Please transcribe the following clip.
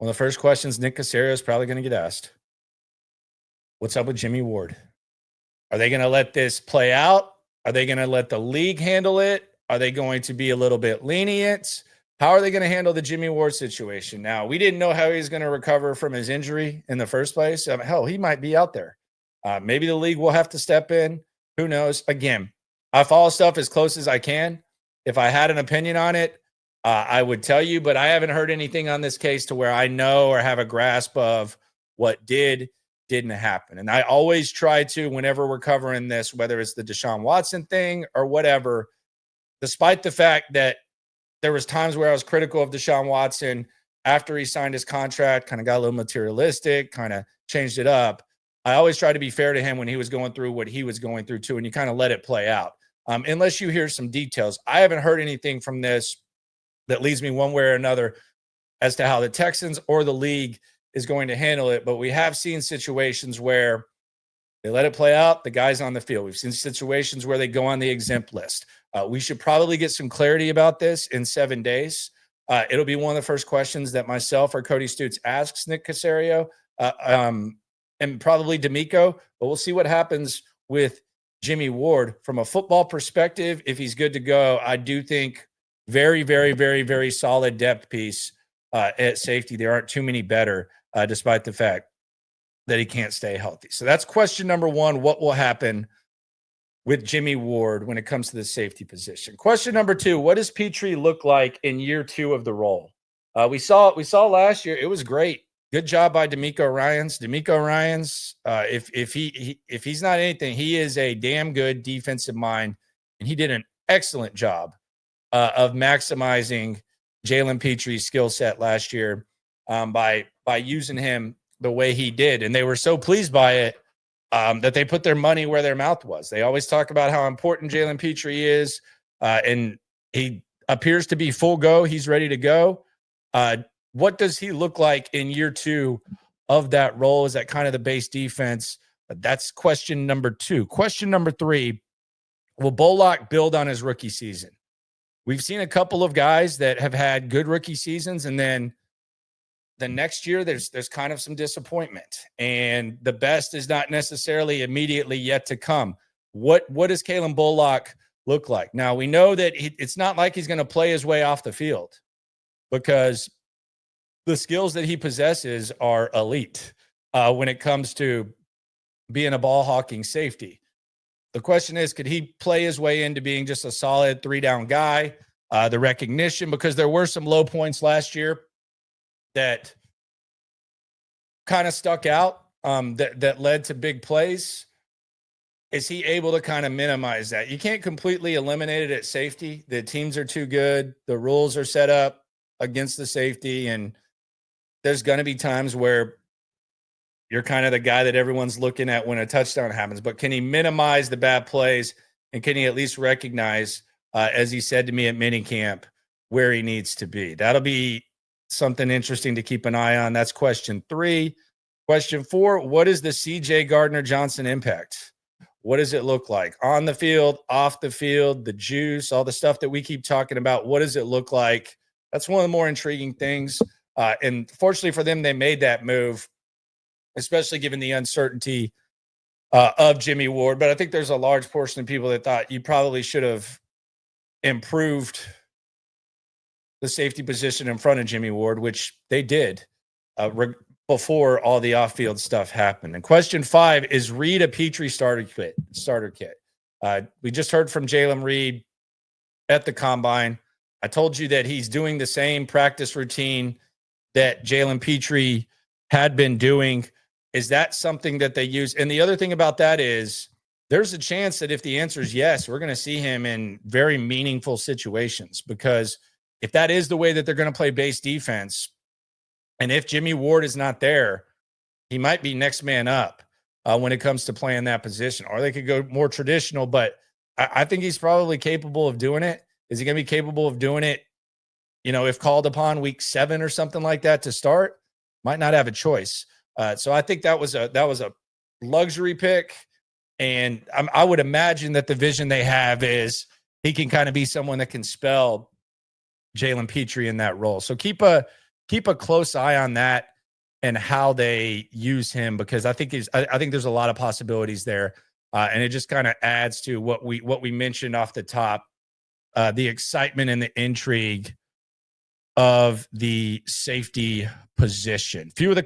One of the first questions Nick Caserio is probably going to get asked. What's up with Jimmie Ward? Are they going to let this play out? Are they going to let the league handle it? Are they going to be a little bit lenient? How are they going to handle the Jimmie Ward situation? Now, we didn't know how he was going to recover from his injury in the first place. Hell, he might be out there. Maybe the league will have to step in. Who knows? Again, I follow stuff as close as I can. If I had an opinion on it, I would tell you, but I haven't heard anything on this case to where I know or have a grasp of what didn't happen. And I always try to, whenever we're covering this, whether it's the Deshaun Watson thing or whatever, despite the fact that there was times where I was critical of Deshaun Watson after he signed his contract, kind of got a little materialistic, kind of changed it up. I always try to be fair to him when he was going through what he was going through too, and you kind of let it play out. Unless you hear some details. I haven't heard anything from this that leads me one way or another as to how the Texans or the league is going to handle it. But we have seen situations where they let it play out. The guy's on the field. We've seen situations where they go on the exempt list. We should probably get some clarity about this in 7 days. It'll be one of the first questions that myself or Cody Stutes asks Nick Caserio and probably D'Amico. But we'll see what happens with Jimmie Ward from a football perspective. If he's good to go, I do think very, very, very, very solid depth piece at safety. There aren't too many better, despite the fact that he can't stay healthy. So that's question number one. What will happen with Jimmie Ward when it comes to the safety position? Question number two, what does Pitre look like in year 2 of the role? We saw last year. It was great. Good job by D'Amico Ryans. D'Amico Ryans, if he's not anything, he is a damn good defensive mind, and he did an excellent job of maximizing Jalen Petre's skill set last year by using him the way he did. And they were so pleased by it that they put their money where their mouth was. They always talk about how important Jalen Pitre is, and he appears to be full go. He's ready to go. What does he look like in year 2 of that role? Is that kind of the base defense? That's question number 2. Question number 3, will Bullock build on his rookie season? We've seen a couple of guys that have had good rookie seasons, and then the next year there's kind of some disappointment, and the best is not necessarily immediately yet to come. What does Kalen Bullock look like? Now, we know that it's not like he's going to play his way off the field, because the skills that he possesses are elite when it comes to being a ball hawking safety. The question is, could he play his way into being just a solid 3-down guy? The recognition, because there were some low points last year that kind of stuck out, that led to big plays. Is he able to kind of minimize that? You can't completely eliminate it at safety. The teams are too good. The rules are set up against the safety, and there's going to be times where you're kind of the guy that everyone's looking at when a touchdown happens. But can he minimize the bad plays, and can he at least recognize, as he said to me at minicamp, where he needs to be? That'll be something interesting to keep an eye on. That's question 3. Question 4, what is the CJ Gardner-Johnson impact? What does it look like on the field, off the field, the juice, all the stuff that we keep talking about? What does it look like? That's one of the more intriguing things. And fortunately for them, they made that move, especially given the uncertainty of Jimmie Ward. But I think there's a large portion of people that thought you probably should have improved the safety position in front of Jimmie Ward, which they did before all the off-field stuff happened. And question 5, is Reed a Pitre starter kit? We just heard from Jalen Reed at the Combine. I told you that he's doing the same practice routine that Jalen Pitre had been doing. Is that something that they use? And the other thing about that is there's a chance that if the answer is yes, we're going to see him in very meaningful situations, because if that is the way that they're going to play base defense, and if Jimmie Ward is not there, he might be next man up when it comes to playing that position. Or they could go more traditional, but I think he's probably capable of doing it. Is he going to be capable of doing it, if called upon week 7 or something like that to start? Might not have a choice. So I think that was a luxury pick. And I would imagine that the vision they have is he can kind of be someone that can spell Jalen Pitre in that role. So keep a keep a close eye on that and how they use him, because I think there's a lot of possibilities there, and it just kind of adds to what we mentioned off the top, the excitement and the intrigue of the safety position. Few of the